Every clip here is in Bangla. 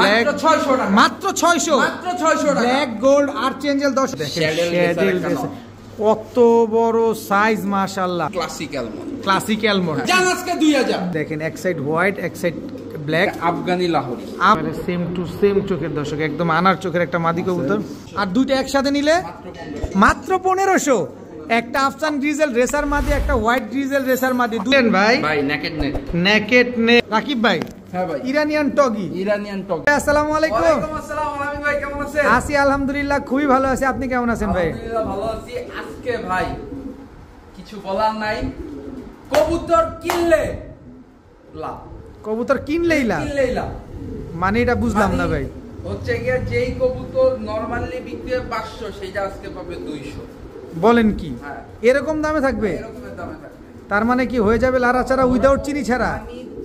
ব্ল্যাক মাত্র 600 টাকা ব্ল্যাক গোল্ড আর্চ এঞ্জেল 10 কত বড় সাইজ মাশাআল্লাহ ক্লাসিক অ্যালমন্ড জান আজকে 2000 দেখেন এক সাইড হোয়াইট এক side black Afghani Lahori same to same চোখের দর্শক একদম আনার চোখের একটা মাদি কবুতর আর দুইটা একসাথে নিলে মাত্র 1500 একটা আফসান গ্রিজেল রেসার মাদি একটা হোয়াইট গ্রিজেল রেসার মাদি দুলেন ভাই নেকেড নেক রাকিব ভাই হ্যাঁ ভাই ইরানিয়ান টগি আসসালামু আলাইকুম ওয়ালাইকুম আসসালাম আলামিন ভাই কেমন আছেন আছি আলহামদুলিল্লাহ খুবই ভালো আছি আপনি কেমন আছেন ভাই আলহামদুলিল্লাহ ভালো আছি আজকে ভাই কিছু বলার নাই কবুতর কিনলে লাভ কবুতর কিনলেই লাভ মানে এটা বুঝলাম না ভাই হচ্ছে গিয়ে যেই কবুতর নরমালি বিক্রি হয় 500 সেটা আজকে পাবে 200 বলেন কি হ্যাঁ এরকম দামে থাকবে এরকমের দামে থাকবে তার মানে কি হয়ে যাবে লারা ছাড়া উইদাউট চিনি ছাড়া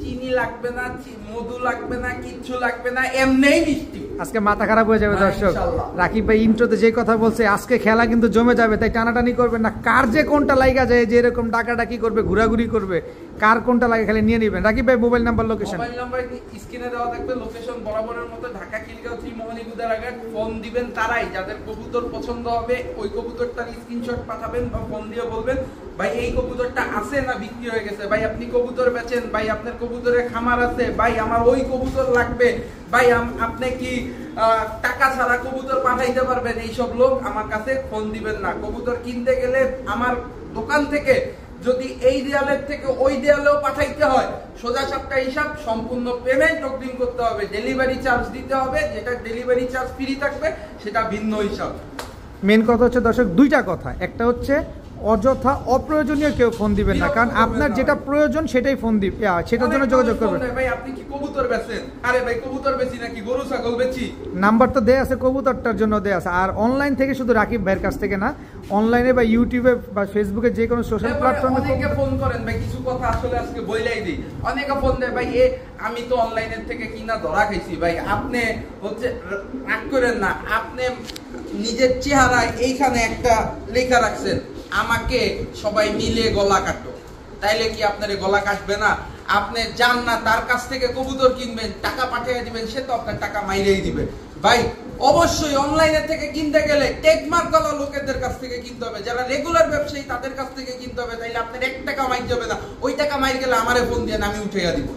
চিনি লাগবে না মধু লাগবে না কিচ্ছু লাগবে না এমনিই মিষ্টি আজকে মাথা খারাপ হয়ে যাবে দর্শক রাকিব ভাই ইন্ট্রোতে যে কথা বলছে আজকে খেলা কিন্তু জমে যাবে তাই টানাটানি করবেন না কার যে কোনটা লাগা যায় যে এরকম ডাকাডাকি করবে ঘোরাঘুরি করবে কার কোনটা লাগে খালি নিয়ে নেবেন রাকিব ভাই mobile number location mobile number স্ক্রিনে দেওয়া থাকবে লোকেশন বরাবরের মতো ঢাকা খিলগাঁও ত্রিমোহনী গুদারাঘাট ফোন দিবেন তারাই যাদের কবুতর পছন্দ হবে ওই কবুতরটার স্ক্রিনশট পাঠাবেন বা ফোন দিয়ে বলবেন ভাই এই কবুতরটা আছে না বিক্রি হয়ে গেছে ভাই আপনি কবুতর বেচেন ভাই আপনার কবুতরের খামার আছে ভাই আমার ওই কবুতর লাগবে ভাই আপনি কি টাকা ছাড়া কবুতর পাঠাইতে পারবেন এইসব লোক আমার কাছে ফোন দিবেন না কবুতর কিনতে গেলে আমার দোকান থেকে যদি এই দেয়ালের থেকে ওই দেয়ালেও পাঠাইতে হয় সোজা সাপটা হিসাব সম্পূর্ণ পেমেন্ট অগ্রিম করতে হবে ডেলিভারি চার্জ দিতে হবে যেটা ডেলিভারি চার্জ ফ্রি থাকবে সেটা ভিন্ন হিসাব মেন কথা হচ্ছে দর্শক দুইটা কথা একটা হচ্ছে অযথা অপ্রয়োজনীয় কেউ ফোন দিবেন না কারণ আপনার যেটা প্রয়োজন সেটাই ফোন দিবে সেটার জন্য যোগাযোগ করবেন ভাই আপনি কি কবুতর বেচেন আরে ভাই কবুতর বেচি নাকি গরু ছাগল বেচি নাম্বার তো দেয়া আছে কবুতরটার জন্য দেয়া আছে আর অনলাইন থেকে শুধু রাকিব ভাইয়ের কাছ থেকে না অনলাইনে বা ইউটিউবে বা ফেসবুকে যে কোনো সোশ্যাল প্ল্যাটফর্মে অনেকে ফোন করেন ভাই কিছু কথা আসলে আজকে বইলাই দিই অনেকে ফোন দেয় ভাই আমি তো অনলাইনের থেকে কিনা ধরা খাইছি ভাই আপনি হচ্ছে রাগ করেন না আপনি নিজের চেহারায় এইখানে একটা লেখা রাখছেন আমাকে সবাই মিলে গলা কাটো তাইলে কি আপনার গলা কাটবে না আপনি যান না তার কাছ থেকে কবুতর কিনবেন টাকা পাঠিয়ে দিবেন সে তো আপনার টাকা মাইরেই দিবে ভাই অবশ্যই অনলাইনে থেকে কিনতে গেলে টেকমার্ক করা লোকেদের কাছ থেকে কিনতে হবে যারা রেগুলার ব্যবসায়ী তাদের কাছ থেকে কিনতে হবে তাইলে আপনার 1 টাকা মাইর যাবে না ওই টাকা মাইর গেলে আমারে ফোন দিয়ে আমি উঠাইয়া দিব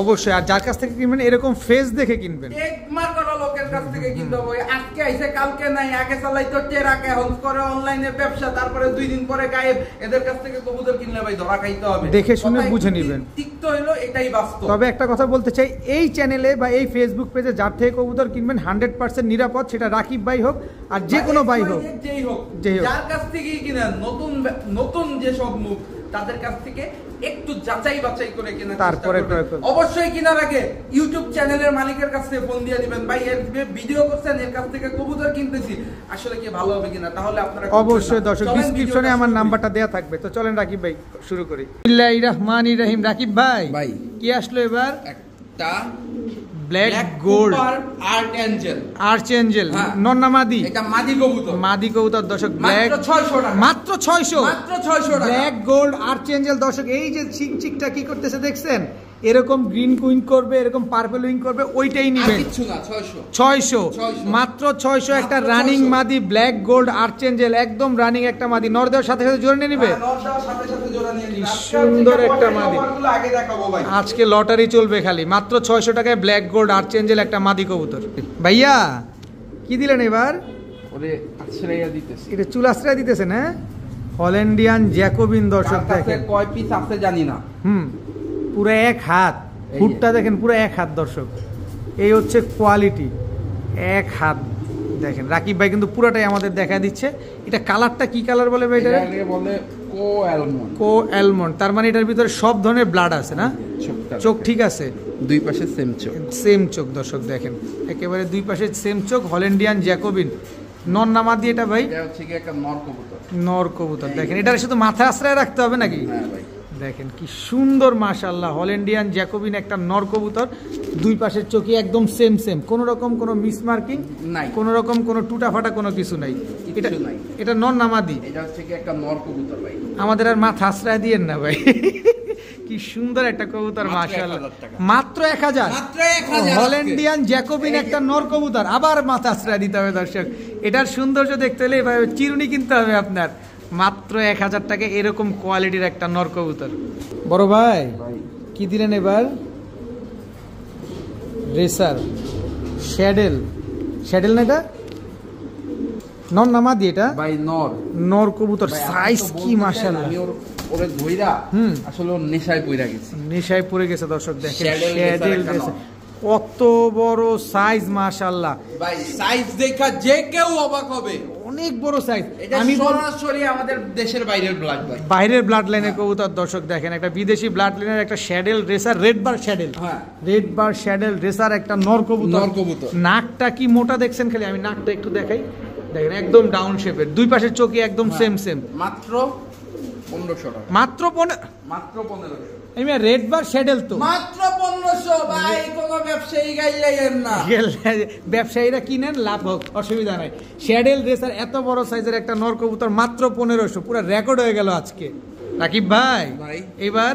অবশ্যই আর যার কাছ থেকে কিনবেন এরকম ফেস দেখে কিনবেন টেকমার্ক করা লোকের কাছ থেকে কিনতে হবে আজকে আইছে কালকে নাই আগে চালাইতো টেরাকে হন করে অনলাইনে ব্যবসা তারপরে 2 দিন পরে গায়েব এদের কাছ থেকে কবুতর কিনলে ভাই ধরা খাইতে হবে দেখে শুনে বুঝে নেবেন তিক্ত হলো এটাই বাস্তব তবে একটা কথা বলতে চাই এই চ্যানেলে বা এই ফেসবুক পেজে যার থেকে কবুতর কিনবেন 100% নিরাপদ সেটা রাকিব ভাই হোক আর যে কোনো ভাই হোক যেই হোক যার কাছ থেকেই কিনেন নতুন যে সব মুখ তাদের কাছ থেকে একটু যাচাই বাছাই করে কিনা তারপরে অবশ্যই কিনার আগে ইউটিউব চ্যানেলের মালিকের কাছ থেকে ফোন দিয়ে দিবেন ভাই এর ভিডিও করছেন এর কাছ থেকে কবুতর কিনতেছি আসলে কি ভালো হবে কিনা তাহলে আপনারা অবশ্যই দর্শক ডেসক্রিপশনে আমার নাম্বারটা দেয়া থাকবে তো চলেন রাকিব ভাই শুরু করি বিসমিল্লাহির রহমানির রহিম রাকিব ভাই কি আসলো এবার একটা ব্ল্যাক গোল্ড আর্চ এঞ্জেল নন্নামাদি এটা মাদি কবুতর দর্শক ব্ল্যাক মাত্র 600 ব্ল্যাক গোল্ড আর্চ এঞ্জেল দর্শক এই যে চিকচিকটা কি করতেছে দেখছেন এরকম গ্রিন কুইন করবে এরকম পার্পল উইং করবে ওইটাই নেবেন 600 মাত্র 600 একটা রানিং মাদি ব্ল্যাক গোল্ড আর্চ এঞ্জেল একদম রানিং একটা মাদি নর দেওয়ার সাথে সাথে জোড়া নিয়ে নেবে সুন্দর একটা মাদি আজকে লটারি চলবে খালি মাত্র 600 টাকায় ব্ল্যাক গোল্ড আর্চ এঞ্জেল একটা মাদি কবুতর ভাইয়া কি দিলেন এবার এটা চুল আশ্রয় দিতেছেন হ্যাঁ হল্যান্ডিয়ান জ্যাকোবিন দর্শক দেখেন কয় পিস আছে জানি না পুরো 1 হাত ফুটটা দেখেন পুরো 1 হাত দর্শক এই হচ্ছে কোয়ালিটি 1 হাত দেখেন রাকিব ভাই কিন্তু পুরোটাই আমাদের দেখা দিচ্ছে এটা কালারটা কি কালার বলে ভাই এটাকে বলে কো অ্যালমন্ড তার মানে এটার ভিতরে সব ধরনের ব্লাড আছে না চোখ ঠিক আছে দুই পাশে সেম চোখ দর্শক দেখেন একেবারে দুই পাশে সেম চোখ হল্যান্ডিয়ান জ্যাকোবিন নর নামাদি এটা ভাই এটা হচ্ছে কি একটা নর কবুতর দেখেন এটার শুধু মাথা আশ্রয় রাখতে হবে নাকি হ্যাঁ ভাই দেখেন কি সুন্দর মাশাআল্লাহ হল্যান্ডিয়ান জ্যাকোবিন একটা নর কবুতর দুই পাশের চোখে একদম সেম কোনো রকম কোনো মিসমার্কিং নাই কোনো রকম কোনো টুটা ফাটা কোনো কিছু নাই এটা নর নামাদি এটা হচ্ছে কি একটা নর কবুতর ভাই আমাদের আর মাথা আশ্রয় দিয়েন না ভাই কি সুন্দর একটা কবুতর মাশাআল্লাহ, মাত্র 1000, হল্যান্ডিয়ান জ্যাকোবিন একটা নর কবুতর। আবার মাথা আশ্রয় দিতে হবে দর্শক, এটার সৌন্দর্য দেখতে হলে এভাবে চিরুনি কিনতে হবে আপনার। মাত্র 1000 টাকা এরকম কোয়ালিটির একটা নর কবুতর। বড় ভাই কি দিলেন এবার? রেসার শ্যাডেল না এটা? নর না মাদি এটা? ভাই নর কবুতর, সাইজ কি মাশাআল্লাহ। ওরে ধইরা আসলে ওর নেশায় পড়ে গেছে দর্শক দেখেন। শ্যাডেল কত বড় সাইজ মাশাআল্লাহ ভাই, সাইজ দেখা যে কেউ অবাক হবে, অনেক বড় সাইজ। আমি সরাসরি আমাদের দেশের বাইরের ব্লাড লাইনের কবুতর দর্শক দেখেন, একটা বিদেশি ব্লাড লাইনের একটা শ্যাডেল রেসার, রেড বার শ্যাডেল রেসার একটা নর কবুতর। নাকটা কি মোটা দেখছেন, খালি আমি নাকটা একটু দেখাই, দেখেন একদম ডাউন শেপের, দুই পাশের চোখে একদম সেম। মাত্র 1500 টাকা, মাত্র 1500। আমি রেড বার শ্যাডেল তো মাত্র 1500 ভাই, কোনো ব্যবসায়ী গাইলেন না, ব্যবসায়ীরা কিনেন, লাভ হোক, অসুবিধা নাই। শ্যাডেল রেসার এত বড় সাইজের একটা নর কবুতর মাত্র 1500, পুরো রেকর্ড হয়ে গেল আজকে। রাকিব ভাই এবার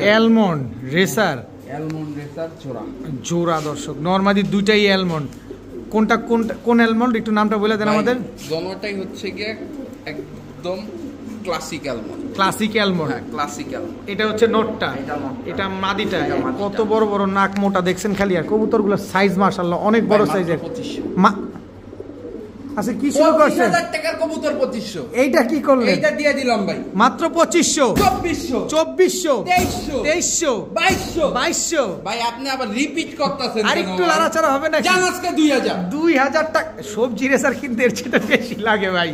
অ্যালমন্ড রেসার জোড়া দর্শক, নরমাদি দুইটাই অ্যালমন্ড। কোন অ্যালমন্ড একটু নামটা বলে দেন আমাদের। দোনোটাই হচ্ছে গিয়ে একদম ক্লাসিক অ্যালমন্ড। এটা হচ্ছে নটটা, এটা মাদিটা। কত বড় বড় নাক, মোটা দেখছেন খালি। আর কবুতরগুলোর সাইজ মাশাআল্লাহ অনেক বড় সাইজের। আচ্ছা কি শুরু করছেন? 25000 টাকার কবুতর 2500। এইটা কি করলেন? এইটা দিয়ে দিলাম ভাই মাত্র 2500, 2400, 2300, 2200। ভাই আপনি আবার রিপিট করতেছেন, আর একটু লড়াচড়া হবে না? জান আজকে 2000 টাকা সবজি রেসার কিনতে এর চেয়ে বেশি লাগে ভাই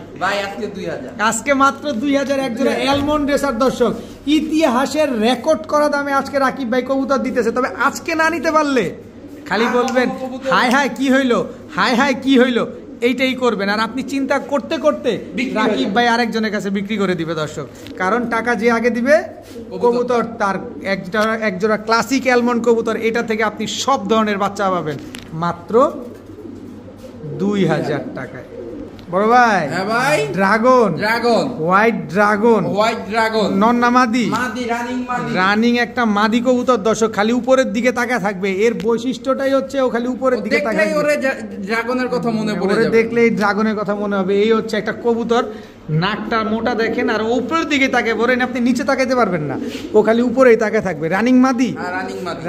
আজকে 2000, আজকে মাত্র 2000 একজোড়া অ্যালমন্ড রেসার দর্শক। ইতিহাসের রেকর্ড করা দামে আজকে রাকিব ভাই কবুতর দিতেছে। তবে আজকে না নিতে পারলে খালি বলবেন হায় কি হইলো, এইটাই করবেন। আর আপনি চিন্তা করতে করতে রাকিব ভাই আরেকজনের কাছে বিক্রি করে দিবে দর্শক, কারণ টাকা যে আগে দিবে কবুতর তার একজোড়া ক্লাসিক অ্যালমন্ড কবুতর, এটা থেকে আপনি সব ধরনের বাচ্চা পাবেন মাত্র 2000 টাকায়। বড় ভাই ড্রাগন হোয়াইট ড্রাগন নন্নামাদি রানিং একটা মাদি কবুতর দর্শক, খালি উপরের দিকে তাকায় থাকবে। এর বৈশিষ্ট্যটাই হচ্ছে ও খালি উপরের দিকে তাকায়, ড্রাগনের কথা মনে পড়ে যাবে, দেখলেই ড্রাগনের কথা মনে হবে। এই হচ্ছে একটা কবুতর, নাকটা মোটা দেখেন, আর উপরের দিকে তাকে বলেন, আপনি নিচে তাকাইতে পারবেন না, ও খালি উপরেই তাকায় থাকবে। রানিং মাদি,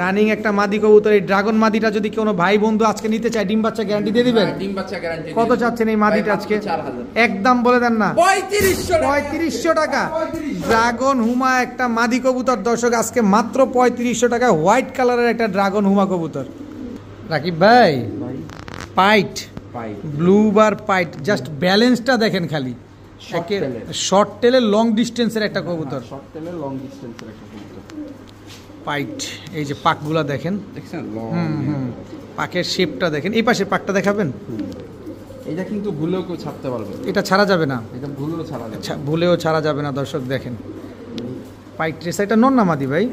রানিং একটা মাদি কবুতর। এই ড্রাগন মাদিটা যদি কোনো ভাই বন্ধু আজকে নিতে চায়, ডিম বাচ্চা গ্যারান্টি দিয়ে দিবেন? ডিম বাচ্চা গ্যারান্টি। কত চাচ্ছেন এই মাদিটা আজকে? একদম বলে দেন না, 3500 টাকা। ড্রাগন হুমা একটা মাদি কবুতর দর্শক, আজকে মাত্র 3500 টাকা। হোয়াইট কালারের একটা ড্রাগন হুমা কবুতর। রাকিব ভাই পাইট, ব্লু বার পাইট, জাস্ট ব্যালেন্সটা দেখেন খালি। শর্ট টেলের লং ডিস্টেন্সের একটা কবুতর, পাইট। এই যে পাকগুলা দেখেন, পাকের শেপটা দেখেন। এই পাশে পাকটা দেখাবেন। এটা কিন্তু ভুলেও কেউ ছাড়তে পারবে, এটা ছাড়া যাবে না, এটা ভুলেও ছাড়া যাবে, ভুলেও ছাড়া যাবে না দর্শক দেখেন। পাইট রেসার, এটা নর না মাদি ভাই?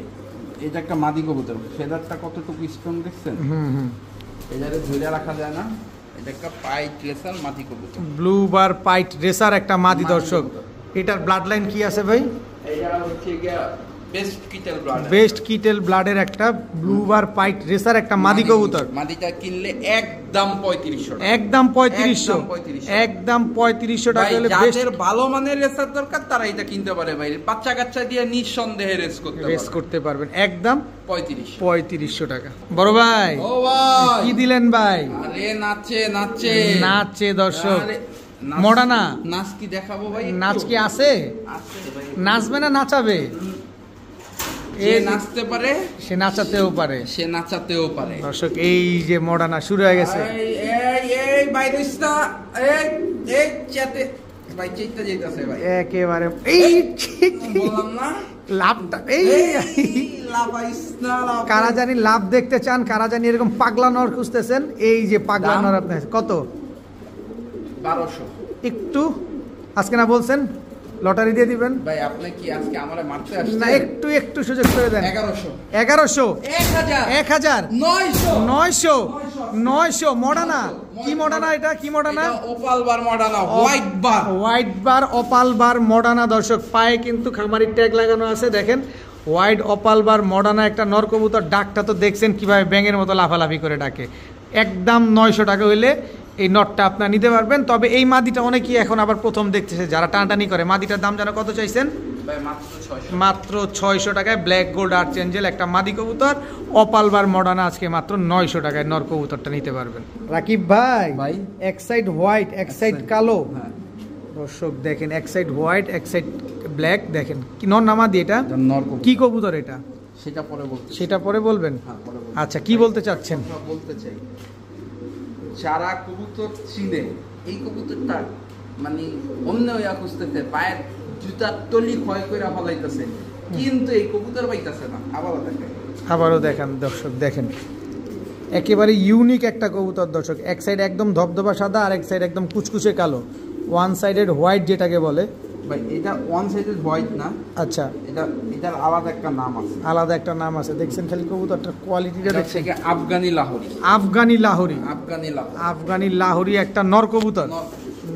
এটা একটা মাদি কবুতর, ফেদারটা কতটুকু স্ট্রং দেখছেন? এটারে ধরে রাখা যায় না। এটা একটা পাইট রেসার মাদি কবুতর, ব্লু বার পাইট রেসার একটা মাদি দর্শক। এটার ব্লাড লাইন কি আছে ভাই? এটা হচ্ছে বেস্ট কিটেল ব্লাডের একটা ব্লু বার পাইট রেসার একটা মাদি কবুতর। মাদিটা কিনলে একদম 3500 টাকা, একদম 3500 টাকা হলে যাদের ভালো মানের রেসার দরকার তারা এটা কিনতে পারে ভাই। বাচ্চা কাচ্চা দিয়ে নিঃসন্দেহে রেস করতে পারবেন। একদম 3500 টাকা। বড় ভাই ও ভাই কি দিলেন ভাই? আরে নাচে দর্শক। মডানা নাচ কি দেখাবো ভাই? নাচ কি আছে? নাচবে না নাচাবে? যে নাচতে পারে সে নাচাতেও পারে দর্শক। এই যে মডানা শুরু হয়ে গেছে। এই ভাই রিস্তা এই চেতে ভাই চেতে যাইতাছে ভাই একেবারে। এই বললাম না লাভটা, এই লাভাইস না। কারা জানি লাভ দেখতে চান, কারা জানি এরকম পাগলা নর খুঁজতেছেন, এই যে পাগলা নর আপনার কত? 1200। একটু আজকে না বলছেন লটারি দিয়ে দিবেন ভাই? আপনি কি আজকে আমারে মারতে আসছেন? না, একটু সুযোগ করে দেন। 1100, 1100, 1000, 900, 900 মডানা। কি মডানা এটা? কি মডানা? ওপাল বার মডানা, হোয়াইট বার ওপাল বার মডানা দর্শক। পায়ে কিন্তু খামারির ট্যাগ লাগানো আছে দেখেন, হোয়াইট ওপাল বার মডানা একটা নর কবুতর। ডাকটা তো দেখছেন কিভাবে ব্যাঙের মতো লাফালাফি করে ডাকে। একদম 900 টাকা হইলে এই নটটা আপনার নিতে পারবেন। তবে এই মাদিটা অনেকেই এখন আবার প্রথম দেখতেছে যারা টানাটানি করে। মাদিটার দাম যেন কত চাইছেন? মাত্র 600 টাকায় ব্ল্যাক গোল্ড আর্চ এঞ্জেল একটা মাদি কবুতর, অপালবার মডার্ন আজকে মাত্র 900 টাকায় নর কবুতরটা নিতে পারবেন। রাকিব ভাই, এক সাইড হোয়াইট এক সাইড কালো। দর্শক দেখেন, এক সাইড হোয়াইট এক সাইড ব্ল্যাক। দেখেন কি নর না মাদি এটা? কি কবুতর এটা? সেটা পরে বলবেন। আচ্ছা, কি বলতে চাচ্ছেন? বলতে চাই যারা কবুতর চিনে এই কবুতরটা মানে অন্য ইয়া খুঁজতেছে, পায়ের জুতার তলি ক্ষয় করে ফলাইতেছে, কিন্তু এই কবুতর পাইতেছে না। আবারও দেখান দর্শক, দেখেন একেবারে ইউনিক একটা কবুতর দর্শক। এক সাইড একদম ধবধবা সাদা আর এক সাইড একদম কুচকুচে কালো, ওয়ান সাইডেড হোয়াইট যেটাকে বলে। ভাই এটা ওয়ান সাইডেড হোয়াইট না। আচ্ছা, এটার আলাদা একটা নাম আছে। আলাদা একটা নাম আছে। দেখছেন খালি কবুতরটার কোয়ালিটিটা দেখছেন? আফগানি লাহোরি। আফগানি লাহোরি একটা নর কবুতর।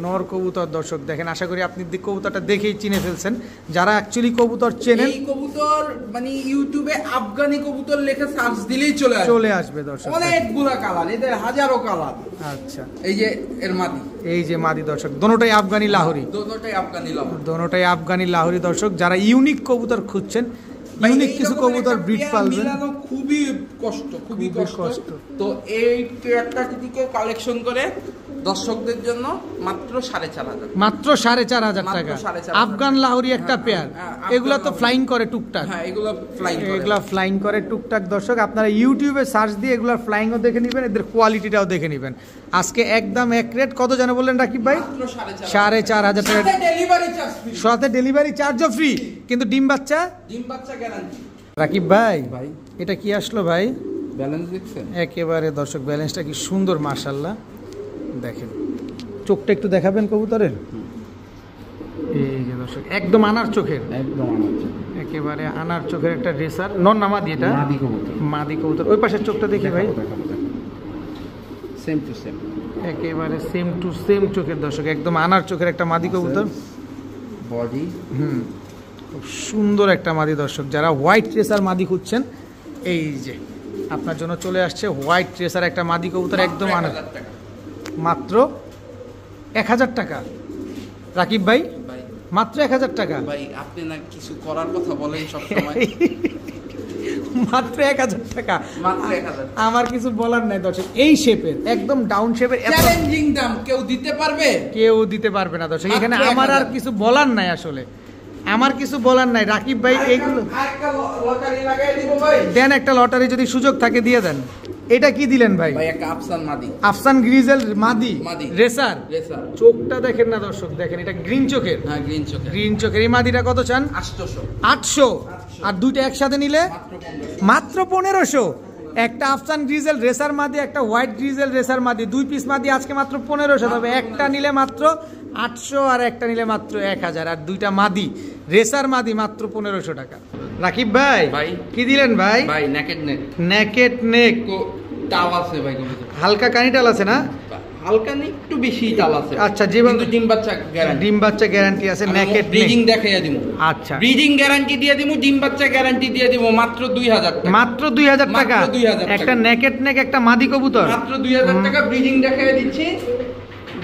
নর কবুতর দর্শক দেখেন। আশা করি আপনি কবুতরটা দেখেই চিনে ফেলছেন। যারা অ্যাকচুয়ালি কবুতর চেনেন, এই কবুতর মানে ইউটিউবে আফগানি কবুতর লিখে সার্চ দিলেই চলে আসবে দর্শক। অনেকগুলা কালার, এদের হাজারো কালার। আচ্ছা, এই যে এর মাদি, এই যে মাদি দর্শক, দোনোটাই আফগানি লাহোরি। দোনোটাই আফগানি লাহোরি দর্শক। যারা ইউনিক কবুতর খুঁজছেন, ইউনিক কিছু কবুতর ব্রিড পালবেন, খুবই কষ্ট। তো এই ক্যারেক্টারটিকে কালেকশন করে দর্শকদের জন্য মাত্র 4,500। মাত্র 4,500 টাকা আফগান লাহোরি একটা পেয়ার। এগুলা তো ফ্লাইং করে টুকটাক। হ্যাঁ, এগুলা ফ্লাইং করে টুকটাক দর্শক। আপনারা ইউটিউবে সার্চ দিয়ে এগুলা ফ্লাইংও দেখে নেবেন, এদের কোয়ালিটিটাও দেখে নেবেন। আজকে একদম এক রেট কত জানো বললেন রাকিব ভাই? 4,500 টাকা সাথে ডেলিভারি চার্জও ফ্রি, কিন্তু ডিম বাচ্চা গ্যারান্টি। রাকিব ভাই, এটা কি আসলো ভাই? ব্যালেন্স দেখছেন? একেবারে দর্শক ব্যালেন্সটা কি সুন্দর মাশাআল্লাহ। দেখেন চোখটা একটু দেখাবেন কবুতরের। এই যে দর্শক একদম আনার চোখের, একেবারে আনার চোখের একটা রেসার নর না মাদি? এটা মাদি কবুতর। ওই পাশের চোখটা দেখি ভাই, সেম টু সেম, একেবারে সেম টু সেম চোখের দর্শক। একদম আনার চোখের একটা মাদি কবুতর। বডি খুব সুন্দর একটা মাদি দর্শক। যারা হোয়াইট রেসার মাদি খুঁজছেন, এই যে আপনার জন্য চলে আসছে হোয়াইট রেসার একটা মাদি কবুতর। একদম আনার, মাত্র 1,000 টাকা। রাকিব ভাই, মাত্র 1,000 টাকা। ভাই আপনি না কিছু করার কথা বলেন সব সময়। মাত্র 1,000 টাকা। আমার কিছু বলার নাই দর্শক। এই শেপের একদম ডাউন শেপের চ্যালেঞ্জিং দাম কেউ দিতে পারবে না দর্শক। এখানে আমার আর কিছু বলার নাই, আসলে আমার কিছু বলার নাই। রাকিব ভাই এইগুলো দেন, একটা লটারি যদি সুযোগ থাকে দিয়ে দেন। এটা কি দিলেন ভাই? একটা আফসান গ্রিজেল মাদি রেসার। চোখটা দেখেন না দর্শক, দেখেন এটা গ্রিন চোখের। গ্রিন চোখের এই মাদিটা কত চান? 800। আর দুইটা একসাথে নিলে মাত্র 1500। একটা আফসান গ্রিজেল রেসার মাদি, একটা হোয়াইট গ্রিজেল রেসার মাদি, 2 পিস মাদি আজকে মাত্র 1500। তবে একটা নিলে মাত্র 800 আর একটা নিলে মাত্র 1000। আর দুইটা মাদি রেসার মাদি মাত্র 1500 টাকা। রাকিব ভাই, কি দিলেন ভাই? নেকেট নেক টাল আছে ভাই, হালকা কানি টাল আছে না? হালকা নেই, একটু বেশি টাল আছে। আচ্ছা, যেভাবে ডিম বাচ্চা গ্যারান্টি আছে। নেকেট ব্রিডিং দেখাইয়া দিমু। আচ্ছা, ব্রিডিং গ্যারান্টি দিয়ে দিমু, ডিম বাচ্চা গ্যারান্টি দিয়ে দিমু মাত্র 2000 টাকা। মাত্র 2000 টাকা একটা নেকেট নেক একটা মাদি কবুতর। মাত্র 2000 টাকা ব্রিডিং দেখাইয়া দিচ্ছি,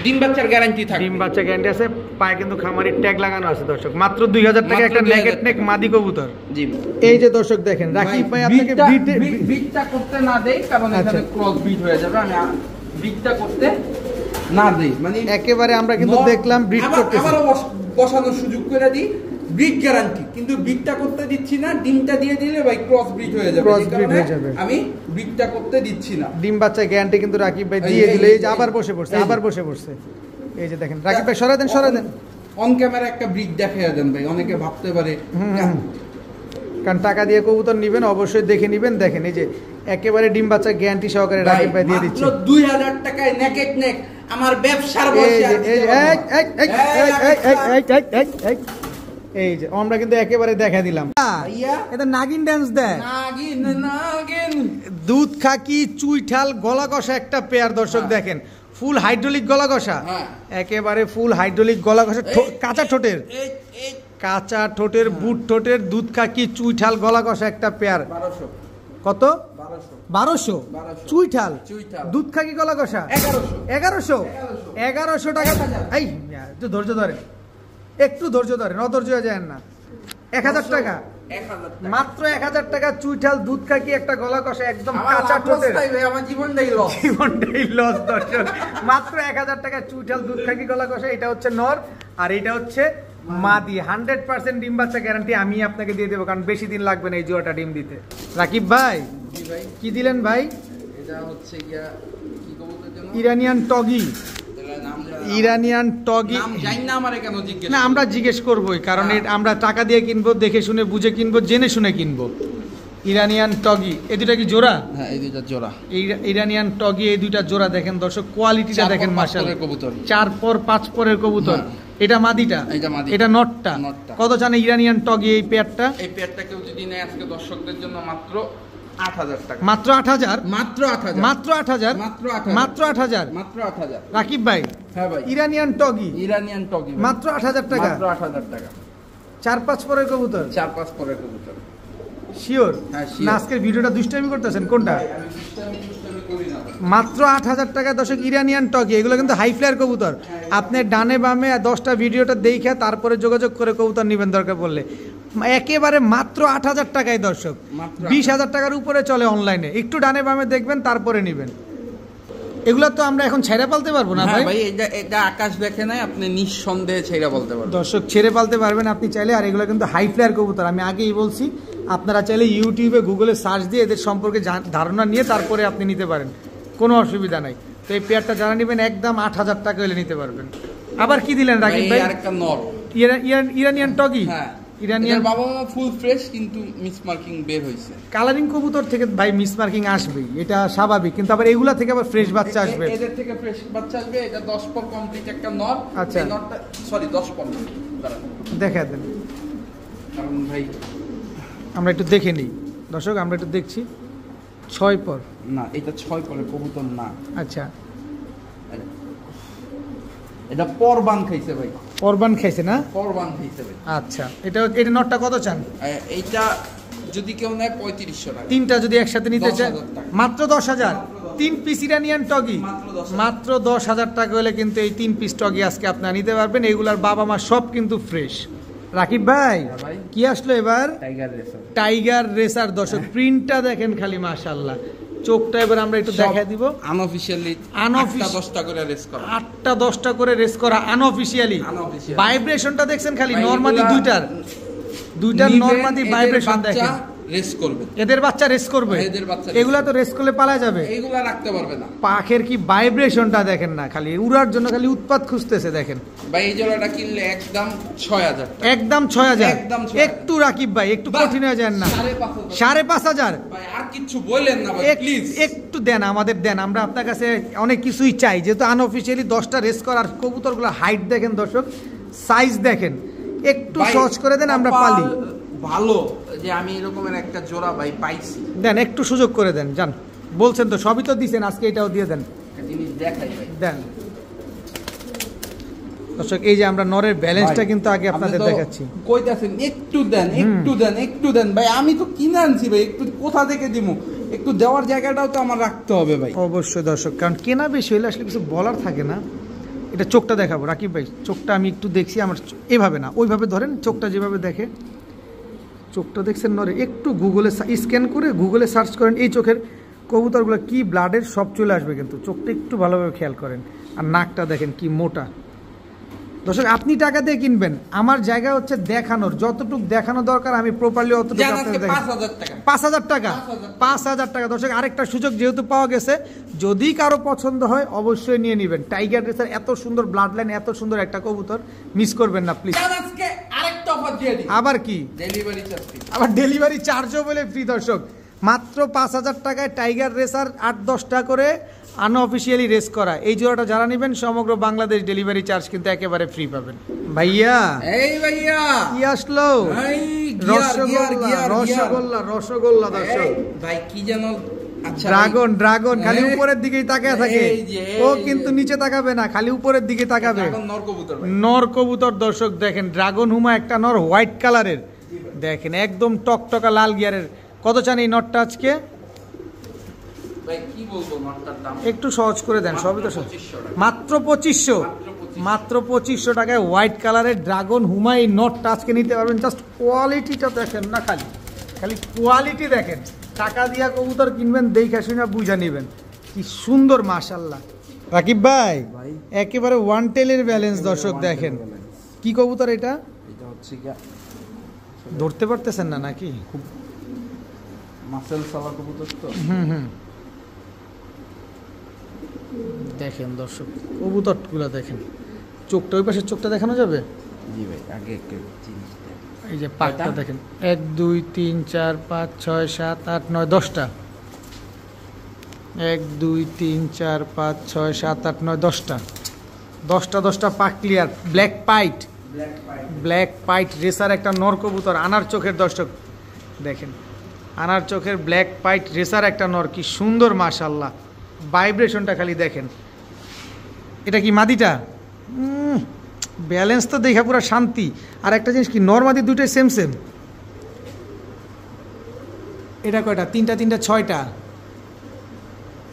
ডিম বাচ্চার গ্যারান্টি থাকে। ডিম বাচ্চা গ্যারান্টি আছে, পায়ে কিন্তু খামারের ট্যাগ লাগানো আছে দর্শক। মাত্র 2000 টাকা একটা নেকেট নেক মাদি কবুতর। জি, এই যে দর্শক দেখেন, রাকিব ভাই আপনাকে ব্রিডটা করতে না দেই, কারণ এখানে ক্রস ব্রিড হয়ে যাবে। আমি ব্রিডটা করতে না দেই, মানে একেবারে আমরা কিন্তু দেখলাম ব্রিড করতেছি, আবারও বসানোর সুযোগ করে দিই। ব্রিড গ্যারান্টি, কিন্তু ব্রিডটা করতে দিচ্ছি না। ডিমটা দিয়ে দিলে ভাই ক্রস ব্রিড হয়ে যাবে। আমি ব্রিডটা করতে দিচ্ছি না। ডিম বাচ্চা গ্যারান্টি কিন্তু রাকিব ভাই দিয়ে দিলে। এই যে আবার বসে পড়ছে, এই যে দেখেন। রাকিব ভাই সরা দেন অন ক্যামেরা একটা ব্রিড দেখাইয়া দেন ভাই, অনেকে ভাবতে পারে। কারণ টাকা দিয়ে কবুতর নিবেন, অবশ্যই দেখে নিবেন। দেখেন এই যে একেবারে ডিম বাচ্চা গ্যারান্টি সহকারে রাকিব ভাই দিয়ে দিচ্ছে। 2000 টাকায় নেকেট নেক আমার ব্যবসার বসে। এই যে আমরা কিন্তু একেবারে দেখা দিলাম। এটা নাগিন ডান্স দেয়। দুধ খাকি চুইঠাল গলা কষা একটা পেয়ার দর্শক দেখেন, ফুল হাইড্রোলিক গলা কষা, একেবারে ফুল হাইড্রোলিক গলা কষা, কাঁচা ঠোঁটের, কাঁচা ঠোঁটের, বুট ঠোঁটের, দুধ খাকি চুইঠাল গলা কষা একটা পেয়ার। কত? 1200 চুইঠাল দুধ খাকি গলা কষা 1100 টাকা। এই একটু ধৈর্য ধরে, একটু ধৈর্য ধরে, অধৈর্য হয়ে যায় না। 1000 টাকা মাত্র, 1000 টাকা চুইঠাল দুধ খাকি একটা গলা কষা একদম কাঁচা ঠোঁটের। আমার জীবনটাই লস দর্শক। মাত্র 1000 টাকা চুইঠাল দুধ খাকি গলা কষা। এটা হচ্ছে নর আর এটা হচ্ছে মাদি। 100% ডিম বাচ্চা গ্যারান্টি আমি আপনাকে দিয়ে দেবো, কারণ বেশি দিন লাগবে না এই জোড়াটা ডিম দিতে। রাকিব ভাই কি দিলেন ভাই? এটা হচ্ছে ইরানিয়ান টগি। ইরানিয়ান টগি না, আমরা জিজ্ঞেস করবোই, কারণ আমরা টাকা দিয়ে কিনবো, দেখে শুনে বুঝে কিনবো, জেনে শুনে কিনবো। ইরানিয়ান টগি, এই দুটা কি জোড়া? হ্যাঁ, এই দুইটা জোড়া। ইরানিয়ান টগি এই দুইটা জোড়া দেখেন দর্শক, কোয়ালিটিটা দেখেন মাশাআল্লাহ। 4 পর 5 পরের কবুতর। এটা মাদিটা, এটা নটটা। কত জানে ইরানিয়ান টগি এই পেয়ারটা? এই পেয়ারটা কেউ যদি নেয় আজকে দর্শকদের জন্য মাত্র 8000 টাকা। মাত্র 8000? মাত্র 8000, মাত্র 8000, মাত্র 8000, মাত্র 8000, মাত্র 8000। রাকিব ভাই, হ্যাঁ ভাই, ইরানিয়ান টগি, ইরানিয়ান টগি মাত্র 8000 টাকা। মাত্র 8000 টাকা। 4-5 পরের কবুতর, 4-5 পরের কবুতর। শিওর? হ্যাঁ, না আজকের ভিডিওটা দুষ্টামি করতেছেন কোনটা? আমি দুষ্টামি করি না। মাত্র 8000 টাকা দর্শক ইরানিয়ান টগি। এগুলো কিন্তু হাই ফ্লায়ার কবুতর। আপনি ডানে বামে 10টা ভিডিওটা দেখে তারপরে যোগাযোগ করে কবুতর নেবেন দরকার পড়লে। একেবারে মাত্র 8000 টাকায় দর্শক। 20,000 টাকার উপরে চলে অনলাইনে। একটু ডানে বামে দেখবেন তারপরে নেবেন। এগুলো তো আমরা এখন ছেড়ে পালতে পারবো না ভাই? এটা আকাশ দেখে নাই, আপনি নিঃসন্দেহে ছেড়ে পালতে পারবেন দর্শক, ছেড়ে পালতে পারবেন আপনি চাইলে। আর এগুলো কিন্তু হাই ফ্লায়ার কবুতর, আমি আগেই বলছি। আপনারা চাইলে ইউটিউবে গুগলে সার্চ দিয়ে এদের সম্পর্কে ধারণা নিয়ে তারপরে আপনি নিতে পারেন, কোনো অসুবিধা নাই। তো এই পেয়ারটা যারা নেবেন একদম 8000 টাকা হলে নিতে পারবেন। আবার কি দিলেন রাকিব ভাই? আরেকটা নর ইরানিয়ান টগি। হ্যাঁ, ইরানিয়ান বাবা মা ফুল ফ্রেশ, কিন্তু মিস মার্কিং বের হইছে। কালারিং কবুতর থেকে ভাই মিস মার্কিং আসবেই, এটা স্বাভাবিক, কিন্তু আবার এগুলা থেকে আবার ফ্রেশ বাচ্চা আসবে। এদের থেকে ফ্রেশ বাচ্চা আসবে। এটা 10 পর কমপ্লিট একটা নর। আচ্ছা, এই নরটা সরি 10 পর না, দেখা দেন। কারণ ভাই আমরা একটু দেখে নিই দর্শক, আমরা একটু দেখছি। 6 পর না, এটা 6 পরের কবুতর না। আচ্ছা, এটা পরবান খাইছে ভাই। পরবান খাইছে না? পরবান খাইছে ভাই। আচ্ছা, এটা নটটা কত চান? এইটা যদি কেউ নেয় 3500 টাকা। তিনটা যদি একসাথে নিতে চায় মাত্র 10,000। 3 পিস ইরানিয়ান টগি মাত্র 10,000 টাকা হলে কিন্তু এই 3 পিস টগি আজকে আপনারা নিতে পারবেন। এইগুলার বাবা মা সব কিন্তু ফ্রেশ। রাকিব ভাই কি আসলো এবার? টাইগার রেসার দর্শক, প্রিন্টটা দেখেন খালি মাশাআল্লাহ। চোখটা এবার আমরা একটু দেখাই দিব। আনঅফিশিয়ালি 8টা করে রেস করা, 8টা 10টা করে রেস করা আনঅফিশিয়ালি। ভাইব্রেশনটা দেখছেন খালি, নরমালি দুইটার নরমালি ভাইব্রেশন দেখেন। রেস করবে, এদের বাচ্চা রেস করবে। এগুলা তো রেস করলে পালা যাবে, এগুলা রাখতে পারবে না। পাখের কি ভাইব্রেশনটা দেখেন না, খালি উড়ার জন্য খালি উৎপাত খুঁজতেছে দেখেন ভাই। এই জোড়াটা কিনলে একদম 6000, একদম 6000। একটু রাকিব ভাই একটু কঠিন হয়ে যায় না? 5,500 ভাই। আর কিছু বলেন না ভাই প্লিজ, একটু দেন, আমাদের দেন। আমরা আপনার কাছে অনেক কিছুই চাই, যেহেতু আনঅফিশিয়ালি 10টা রেস করার কবুতরগুলো হাইট দেখেন দর্শক, সাইজ দেখেন, একটু সহজ করে দেন আমরা পালি। ভালো যে আমি এরকমের একটা জোড়া ভাই পাইছি, দেন একটু সুযোগ করে দেন। জান বলছেন তো, সবই তো দিছেন, আজকে এটাও দিয়ে দেন। জিনিস দেখাই ভাই, দেন দর্শক। এই যে আমরা নরের ব্যালেন্সটা কিন্তু আগে আপনাদের দেখাচ্ছি। কইতাছেন একটু দেন, একটু দেন, একটু দেন ভাই। আমি তো কিনে আনছি ভাই, একটু কোথা থেকে দিমু? একটু দেওয়ার জায়গাটাও তো আমার রাখতে হবে ভাই। অবশ্যই দর্শক, কারণ কেনা বেশি হলে আসলে কিছু বলার থাকে না। এটা চোখটা দেখাবো রাকিব ভাই, চোখটা আমি একটু দেখছি। আমার এভাবে না, ওইভাবে ধরেন, চোখটা যেভাবে দেখে। চোখটা দেখছেন নরে, একটু গুগলে স্ক্যান করে গুগলে সার্চ করেন এই চোখের কবুতরগুলো কি ব্লাডের, সব চলে আসবে কিন্তু। চোখটা একটু ভালোভাবে খেয়াল করেন। আর নাকটা দেখেন কি মোটা। দর্শক, আপনি টাকা দিয়ে কিনবেন, আমার জায়গা হচ্ছে দেখানোর। যতটুকু দেখানো দরকার আমি প্রপারলি অতটুকু আপনাদের দেখাই। 5,000 টাকা, 5,000 টাকা দর্শক। আরেকটা সুযোগ যেহেতু পাওয়া গেছে, যদি কারো পছন্দ হয় অবশ্যই নিয়ে নেবেন। টাইগার রেসার এত সুন্দর ব্লাড লাইন, এত সুন্দর একটা কবুতর, মিস করবেন না প্লিজ। আবার কি ডেলিভারি চার্জ? আবার ডেলিভারি চার্জও বলে ফ্রি দর্শক। মাত্র 5,000 টাকায় টাইগার রেসার 8-10টা করে আনঅফিশিয়ালি রেস করা এই জোড়াটা যারা নেবেন সমগ্র বাংলাদেশ ডেলিভারি চার্জ কিন্তু একেবারে ফ্রি পাবেন। ভাইয়া এই ভাইয়া কি আসলো? রসগোল্লা, রসগোল্লা, রসগোল্লা দর্শক। ভাই কি যেন ড্রাগন ড্রাগন খালি উপরের দিকেই তাকিয়ে থাকে, ও কিন্তু নিচে তাকাবে না, খালি উপরের দিকে তাকাবে। নর কবুতর দর্শক দেখেন, ড্রাগন হুমা একটা নর হোয়াইট কালারের দেখেন, একদম টকটকা লাল গিয়ারের। কত চান এই নটটা আজকে? একটু সহজ করে দেন, সবই তো মাত্র 2500, মাত্র 2500 টাকায় হোয়াইট কালারের ড্রাগন হুমা এই নটটা আজকে নিতে পারবেন। জাস্ট কোয়ালিটিটা দেখেন না, খালি খালি কোয়ালিটি দেখেন। টাকা দিয়া কবুতর কিনবেন, দেখে শুনে বুঝা নেবেন, কি সুন্দর মাশাআল্লাহ। রাকিব ভাই একেবারে ওয়ান টেলের ব্যালেন্স দর্শক দেখেন। কি কবুতর এটা? এটা হচ্ছে ধরতে পারতেছেন না নাকি? খুব মাসেল সালা কবুতর তো। দেখেন দর্শক কবুতরগুলো দেখেন, চোখটা ওই পাশের চোখটা দেখানো যাবে? জি ভাই, আগে একটু এই যে পাকটা দেখেন, 1 2 3 4 5 6 7 8 9 10টা, 1 2 3 4 5 6 7 8 9 10টা, 10টা পাক ক্লিয়ার। ব্ল্যাক পাইট রেসার একটা নর কবুতর, আনার চোখের দর্শক দেখেন, আনার চোখের ব্ল্যাক পাইট রেসার একটা নর, কি সুন্দর মাশাআল্লাহ। ভাইব্রেশনটা খালি দেখেন। এটা কি মাদিটা? ব্যালেন্স তো দেখা পুরো শান্তি। আর একটা জিনিস কি, নরমাদি দুটোই সেম সেম। এটা কয়টা? তিনটা 6টা,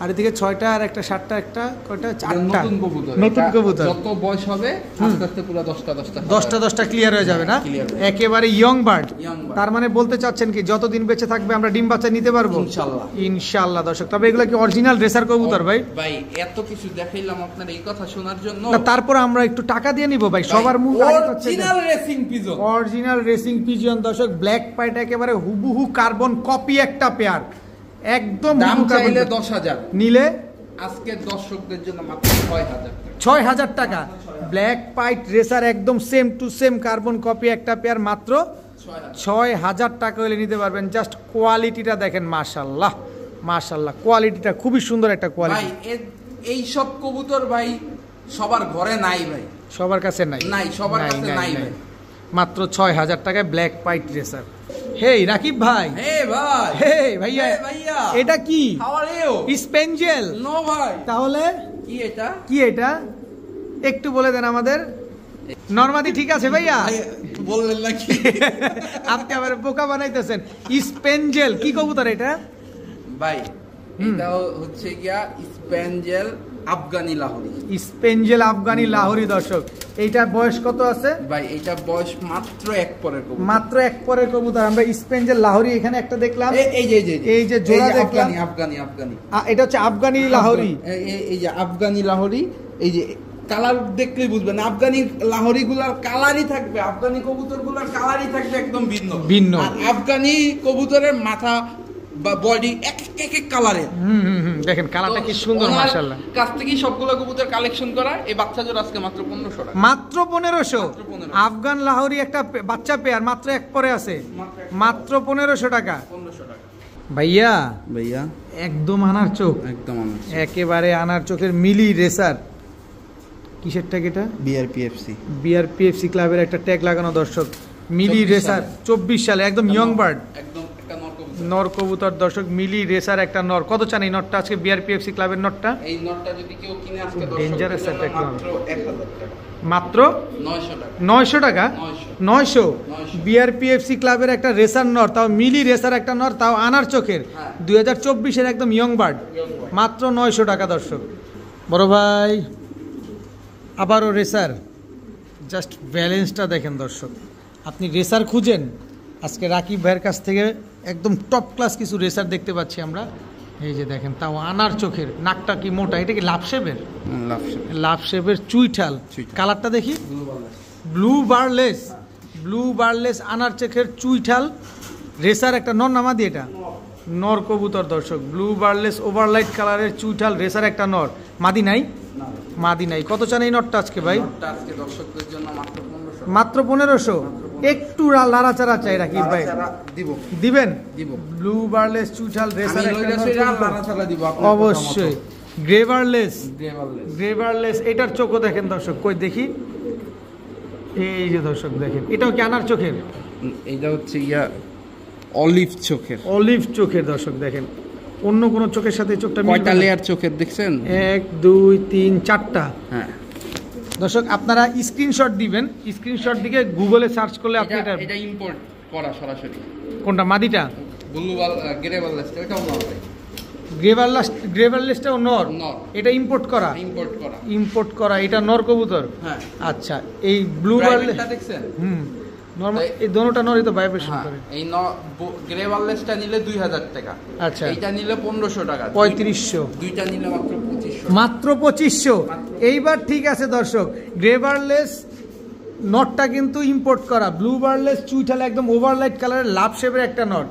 আর এদিকে 6টা আর একটা 7টা, একটা কয়টা? 8টা। নতুন কবুতর, যত বয়স হবে আস্তে আস্তে পুরো 10টা ক্লিয়ার হয়ে যাবে না? একেবারে ইয়ং বার্ড। তার মানে বলতে চাচ্ছেন কি যতদিন বেঁচে থাকবে আমরা ডিম বাচ্চা নিতে পারবো ইনশাআল্লাহ দর্শক। তবে এগুলো কি অরিজিনাল রেসার কবুতর ভাই? ভাই এত কিছু দেখাইলাম আপনার এই কথা শোনার জন্য, তারপর আমরা একটু টাকা দিয়ে নিব ভাই। সবার মূল original racing pigeon, original racing pigeon দর্শক, ব্ল্যাক পাইট একেবারে হুবহু কার্বন কপি একটা পেয়ার, একদম। দাম চাইলে 10,000, নিলে আজকে দর্শকদের জন্য মাত্র 6,000 টাকা। ব্ল্যাক পাইট রেসার একদম same to same carbon copy একটা পেয়ার, মাত্র 6,000 টাকা হলে নিতে পারবেন। জাস্ট কোয়ালিটিটা দেখেন, মাশাআল্লাহ মাশাআল্লাহ, কোয়ালিটিটা খুবই সুন্দর একটা কোয়ালিটি। ভাই এই সব কবুতর ভাই সবার ঘরে নাই ভাই, সবার কাছে নাই, সবার কাছে নাই ভাই। মাত্র 6,000 টাকায় ব্ল্যাক পাইট রেসার। হেই রাকিব ভাই, ভাইয়া এটা কি? স্পেঞ্জেল? নো ভাই। তাহলে কি এটা একটু বলে দেন আমাদের। নরমাদি ঠিক আছে ভাইয়া, বললেন নাকি? আপনি আবার বোকা বানাইতেছেন। স্পেঞ্জেল কি কবুতর এটা ভাই? এটা হচ্ছে গিয়া স্পেঞ্জেল আফগানি লাহোরি। স্পেঞ্জেল আফগানি লাহোরি দর্শক, এইটার বয়স কত আছে ভাই? এটা বয়স মাত্র 1 পরের কবুতর, মাত্র 1 পরের কবুতর। আমরা স্পেঞ্জেল লাহোরি এখানে একটা দেখলাম, এই যে জোড়া দেখলাম, আফগানি এটা হচ্ছে আফগানি লাহোরি। এই যে আফগানি লাহোরি, এই যে কালার দেখলেই বুঝবেন আফগানি লাহোরি গুলার কালারই থাকবে, আফগানি কবুতর গুলার কালারই থাকবে একদম ভিন্ন। আফগানি কবুতরের মাথা বা বডি এক কালারের। দেখেন কালারটা কি সুন্দর মাশাআল্লাহ। কাছ থেকে সবগুলো কবুতর কালেকশন করা। এই বাচ্চা জোড়া আজকে মাত্র 1500 টাকা, মাত্র 1500। আফগান লাহোরি একটা বাচ্চা পেয়ার মাত্র 1 পরে আছে, মাত্র 1500 টাকা। ভাইয়া একদম আনার চোখ, একদম একেবারে আনার চোখের মিলি রেসার। কিসের ট্যাগ এটা? বিআরপিএফসি ক্লাবের একটা ট্যাগ লাগানো দর্শক, মিলি রেসার 24 সালে, একদম ইয়ং বার্ড, একদম নর কবুতর দর্শক, মিলি রেসার একটা নর। কত চান এই নটটা আজকে বিআরপিএফসি ক্লাবের নটটা? এই নটটা যদি কেউ কিনে আজকে ডেঞ্জারাস একটা মাত্র 1000 টাকা, মাত্র 900 টাকা। 900 বিআরপিএফসি ক্লাবের একটা রেসার নর, তাও মিলি রেসার একটা নর, তাও আনার চোখের, 2024-এর একদম ইয়ং বার্ড, মাত্র 900 টাকা দর্শক। বড় ভাই আবারও রেসার, জাস্ট ব্যালেন্সটা দেখেন দর্শক। আপনি রেসার খুঁজেন, আজকে রাকিব ভাইয়ের কাছ থেকে একদম টপ ক্লাস কিছু রেসার দেখতে পাচ্ছি আমরা। এই যে দেখেন, তাও আনার চোখের, নাকটা কি মোটা, এটা কি লাভ শেপের চুইঠাল। কালারটা দেখি, ব্লু বারলেস আনার চোখের চুইঠাল রেসার একটা নর। নামাদি এটা নর কবুতর দর্শক, ব্লু বারলেস ওভারলাইট কালারের চুইঠাল রেসার একটা নর। মাদি নাই। কত চান এই নটটা আজকে ভাই? মাত্র 1500। একটু লাড়াচাড়া চাই রাকিব ভাই, দিবেন? ব্লু বারলেস চুইঠাল রেসার অবশ্যই। গ্রেভারলেস এটার চোখও দেখেন দর্শক, কই দেখি। এই যে দর্শক দেখেন, এটাও কি আনার চোখের? এটা হচ্ছে অলিভ চোখের দর্শক দেখেন, অন্য কোন চোখের সাথে চোখটা কয়টা লেয়ার চোখের দেখছেন? 1 2 3 4টা। হ্যাঁ দর্শক আপনারা স্ক্রিনশট দিবেন, স্ক্রিনশট দিকে গুগলে সার্চ করলে আপনি এটা ইম্পোর্ট করা সরাসরি। কোনটা মাদিটা? ব্লু গ্রেভারলেস এটাও নর ভাই। গ্রেভারলেসটাও নর? এটা ইম্পোর্ট করা? ইম্পোর্ট করা। এটা নর কবুতর? হ্যাঁ। আচ্ছা এই ব্লু বার্লেসটা দেখছেন? নরমাল এই দোনোটা নরই তো ভাইব্রেশন করে। এই গ্রেভারলেসটা নিলে 2000 টাকা। আচ্ছা এইটা নিলে 1500 টাকা। 3500। দুইটা নিলে মাত্র 2500। মাত্র 2500। এইবার ঠিক আছে দর্শক, গ্রেভারলেস নটটা কিন্তু ইম্পোর্ট করা, ব্লু বার্লেস চুইঠালে একদম ওভারলাইট কালারের লাভ শেপের একটা নট।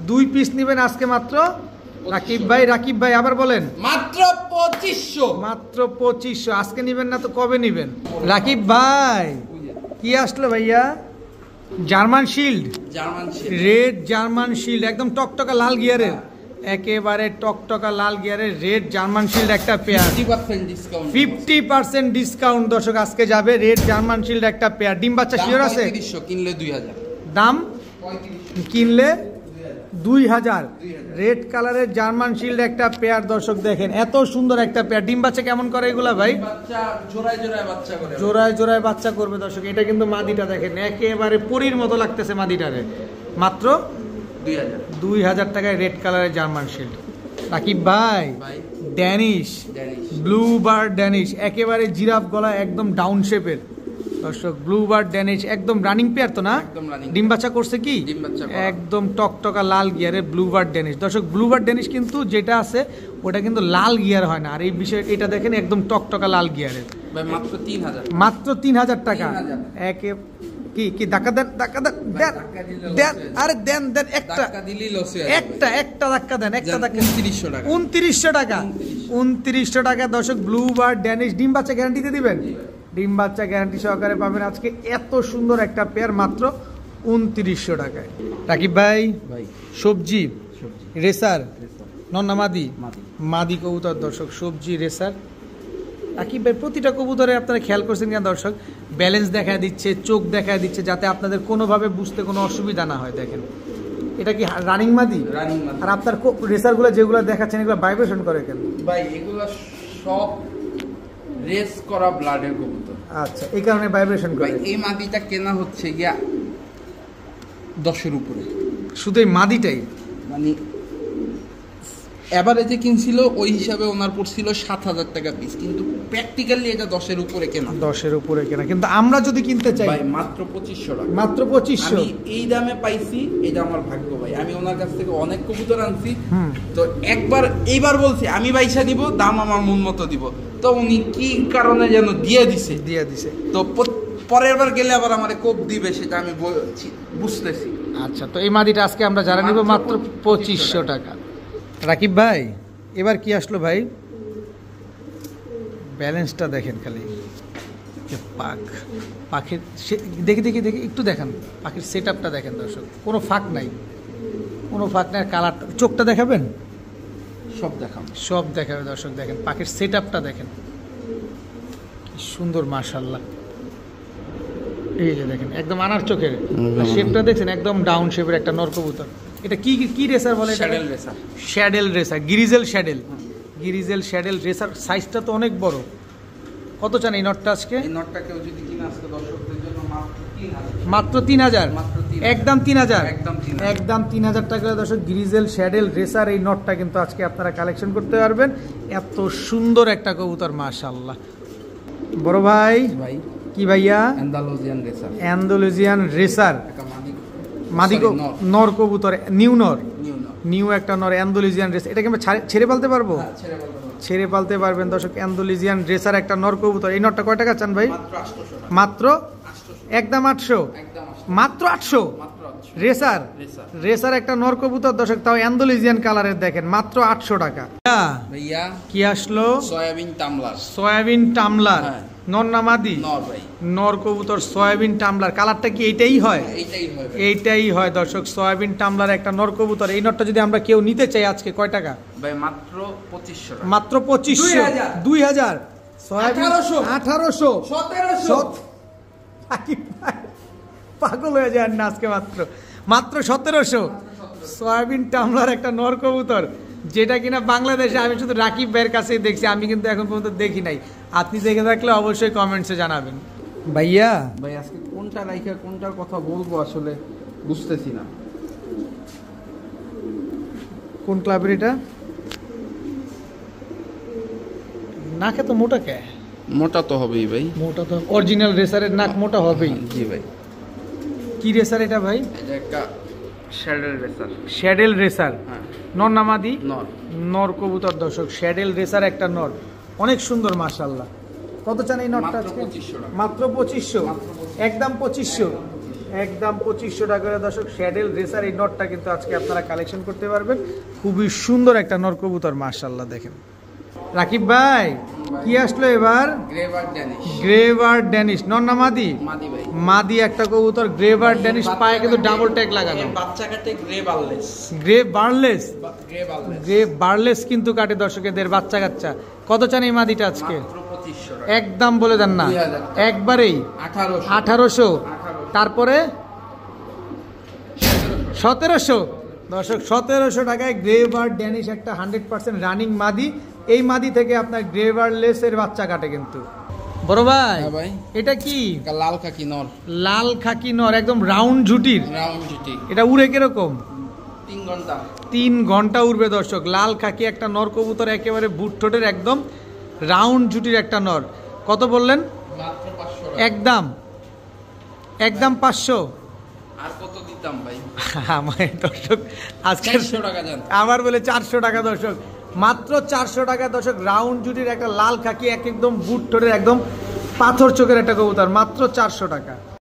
2 পিস নেবেন আজকে মাত্র রাকিব ভাই আবার বলেন মাত্র 2500। মাত্র 2500। আজকে নেবেন না তো কবে নেবেন? রাকিব ভাই কি আসলো ভাইয়া? German shield, red German shield, একদম টকটকা লাল গিয়ারের, একেবারে টকটকা লাল গিয়ারের রেড জার্মান শিল্ড একটা পেয়ার। 50% ডিসকাউন্ট দর্শক আজকে যাবে। রেড জার্মান শিল্ড একটা পেয়ার। ডিম বাচ্চা শিওর আছে? 3500 কিনলে 2000। দাম কিনলে 2000। রেড কালারের জার্মান শিল্ড একটা পেয়ার দর্শক দেখেন, এত সুন্দর একটা পেয়ার। ডিম বাচ্চা কেমন করে এগুলা ভাই? জোড়ায় বাচ্চা করবে দর্শক। এটা কিন্তু মাদিটা দেখেন, একেবারে পরীর মতো লাগতেছে মাদিটারে। মাত্র 2000 টাকায় রেড কালারের জার্মান শিল্ড। রাকিব ভাই ড্যানিশ, ব্লু বার্ড ড্যানিশ, একেবারে জিরাফ গলা, একদম ডাউন শেপের দর্শক। ব্লু বার্ড ড্যানিশ একদম রানিং পেয়ার তো না? ডিম বাচ্চা করছে কি? একদম টকটকা লাল গিয়ারের ব্লু বার্ড ড্যানিশ দর্শক। ব্লু বার্ড ড্যানিশ কিন্তু যেটা আছে ওটা কিন্তু লাল গিয়ার হয় না, আর এই বিষয়ে এটা দেখেন একদম টকটকা লাল গিয়ারের। মাত্র 3000। মাত্র 3000 টাকা। একে কি ধাক্কা দেন আরে দেন একটা ধাক্কা দেন, একটা ধাক্কা। 2900 টাকা। 2900 টাকা দর্শক ব্লু বার্ড ড্যানিশ। ডিম বাচ্চা গ্যারান্টিতে দিবেন? ডিম বাচ্চা গ্যারান্টি সহকারে পাবেন আজকে এত সুন্দর একটা পেয়ার মাত্র 2900 টাকায়। রাকিব ভাই সবজি রেসার নন্না মাদি কবুতর দর্শক, সবজি রেসার। রাকিব ভাই প্রতিটা কবুতরে আপনারা খেয়াল করছেন কিনা দর্শক, ব্যালেন্স দেখা দিচ্ছে, চোখ দেখা দিচ্ছে, যাতে আপনাদের কোনোভাবে বুঝতে কোনো অসুবিধা না হয়। দেখেন এটা কি রানিং মাদি? আর আপনার রেসারগুলো যেগুলো দেখাচ্ছেন এগুলো ভাইব্রেশন করে কেন ভাই? এগুলো সব রেস করা ব্লাডের কবুতর। আচ্ছা এই কারণে ভাইব্রেশন করে। এই মাদিটা কেনা হচ্ছে গিয়া 10-এর উপরে, শুধু এই মাদিটাই। মানে এভারেজে কিনছিল ওই হিসাবে ওনার পড়ছিল 7000 টাকা পিস, কিন্তু প্র্যাকটিক্যালি এটা 10-এর উপরে কেনা। 10-এর উপরে কেনা, কিন্তু আমরা যদি কিনতে চাই ভাই মাত্র 2500 টাকা। মাত্র 2500। আমি এই দামে পাইছি, এটা আমার ভাগ্য ভাই। আমি ওনার কাছ থেকে অনেক কবুতর আনছি, তো এইবার বলছি আমি বাইসা দিব, দাম আমার মন মতো দিব, তো উনি কি কারণে যেন দিয়ে দিছে। তো পরের বার গেলে আবার আমারে কোপ দিবে, সেটা আমি বুঝতেছি। আচ্ছা তো এই মাদিটা আজকে আমরা যারা নিব মাত্র 2500 টাকা। রাকিব ভাই এবার কি আসলো ভাই? ব্যালেন্সটা দেখেন খালি, পাখির দেখি একটু দেখান, পাখির সেট আপটা দেখেন দর্শক, কোনো ফাঁক নাই। কালারটা, চোখটা দেখাবেন? সব দেখাবে দর্শক। দেখেন পাখির সেট আপটা দেখেন কি সুন্দর, মাশাআল্লাহ। এই যে দেখেন একদম আনার চোখের শেপটা দেখছেন, একদম ডাউন শেপের একটা নর কবুতর। এটা কি রেসার বলে? শ্যাডেল রেসার, গিরিজেল শ্যাডেল রেসার। সাইজটা তো অনেক বড়। কত চান এই নটটা আজকে? এই নটটা কেউ যদি কিনে আজকে দর্শকদের জন্য মাত্র 3000। একদম 3000 টাকা দর্শক। গ্রিজেল শ্যাডেল রেসার এই নটটা কিন্তু আজকে আপনারা কালেকশন করতে পারবেন। এত সুন্দর একটা কবুতর, মাশাআল্লাহ। বড় ভাই কি ভাইয়া? অ্যান্ডালুজিয়ান রেসার মাদি নর কবুতর, নিউ একটা নর অ্যান্ডালুজিয়ান রেসার। এটা কি আমরা ছেড়ে পালতে পারবো? ছেড়ে পালতে পারবেন দর্শক। অ্যান্ডালুজিয়ান রেসার একটা নর কবুতর। এই নটটা কয় টাকা চান ভাই? মাত্র একদম 800। মাত্র 800 রেসার একটা নর কবুতর দর্শক, তাও অ্যান্ডালুজিয়ান কালারের। দেখেন মাত্র 800 টাকা। ভাইয়া কি আসলো? সয়াবিন টামলার। নর মাদি? নর কবুতর সয়াবিন টামলার। কালারটা কি এইটাই হয়? এইটাই হয় দর্শক, সয়াবিন টামলার একটা নর কবুতর। এই নটটা যদি আমরা কেউ নিতে চাই আজকে কয় টাকা ভাই? মাত্র 2500। মাত্র 2500। 2000 1800 1700। পাগল হয়ে যায় না আজকে। মাত্র 1700 সয়াবিন টামলার একটা নর কবুতর যেটা কিনা বাংলাদেশে আমি শুধু রাকিব ভাইয়ের কাছেই দেখছি, আমি কিন্তু এখন পর্যন্ত দেখি নাই। আপনি দেখে থাকলে অবশ্যই কমেন্টসে জানাবেন। ভাইয়া ভাই আজকে কোনটা রাইখা কোনটার কথা বলবো আসলে বুঝতেছি না। কোন ক্লাবের এটা? নাকে তো মোটা কে? মোটা তো হবেই ভাই, মোটা তো অরিজিনাল রেসারের নাক মোটা হবেই। জি ভাই। কি রেসার এটা ভাই? এটা একটা শ্যাডেল রেসার। শ্যাডেল রেসার, হ্যাঁ। নর না মাদি? নর। নর কবুতর দর্শক, শ্যাডেল রেসার একটা নর, অনেক সুন্দর মাশাআল্লাহ। কত চান এই নরটা আজকে? মাত্র 2500। একদম 2500, একদম 2500 টাকা করে দর্শক শ্যাডেল রেসার এই নরটা কিন্তু আজকে আপনারা কালেকশন করতে পারবেন। খুবই সুন্দর একটা নর কবুতর মাশাআল্লাহ। দেখেন রাকিব ভাই কি আসলো এবার? গ্রেভার ড্যানিশ, নর না মাদি? মাদি ভাই। মাদি একটা কবুতর, গ্রেভার ড্যানিশ, পায়ে কিন্তু ডাবল ট্যাগ লাগানো। বাচ্চা কাটে গ্রে বার্লেস। গ্রে বার্লেস, গ্রে বার্লেস, গ্রে বার্লেস কিন্তু কাটে দর্শকেদের বাচ্চা কাচ্চা। কত চান এই মাদিটা আজকে? একদম বলে দেন না, একবারেই 1800। তারপরে 1700 দর্শক, 1700 টাকায় গ্রেভার ড্যানিশ একটা 100% রানিং মাদি। এই মাদি থেকে আপনার গ্রেভার লেসের বাচ্চা কাটে কিন্তু। বড় ভাই ভাই এটা কি? লাল খাকি নর। লাল খাকি নর, একদম রাউন্ড ঝুটির। রাউন্ড ঝুটি। এটা উড়ে কিরকম? 3 ঘন্টা। 3 ঘন্টা উড়বে দর্শক। লাল খাকি একটা নর কবুতর, একেবারে বুট ঠোঁটের একদম রাউন্ড ঝুটির একটা নর। কত বললেন? মাত্র 500 টাকা। একদম একদম 500। আর কত দিতাম ভাই? আমার দর্শক আজকে 400 টাকা দেন। আবার বলে 400 টাকা দর্শক, মাত্র 400 টাকা দর্শক। রাউন্ড জুটির একটা লাল খাকি, একদম বুট ঠোঁটের একদম পাথর চোখের একটা কবুতর, মাত্র 400 টাকা।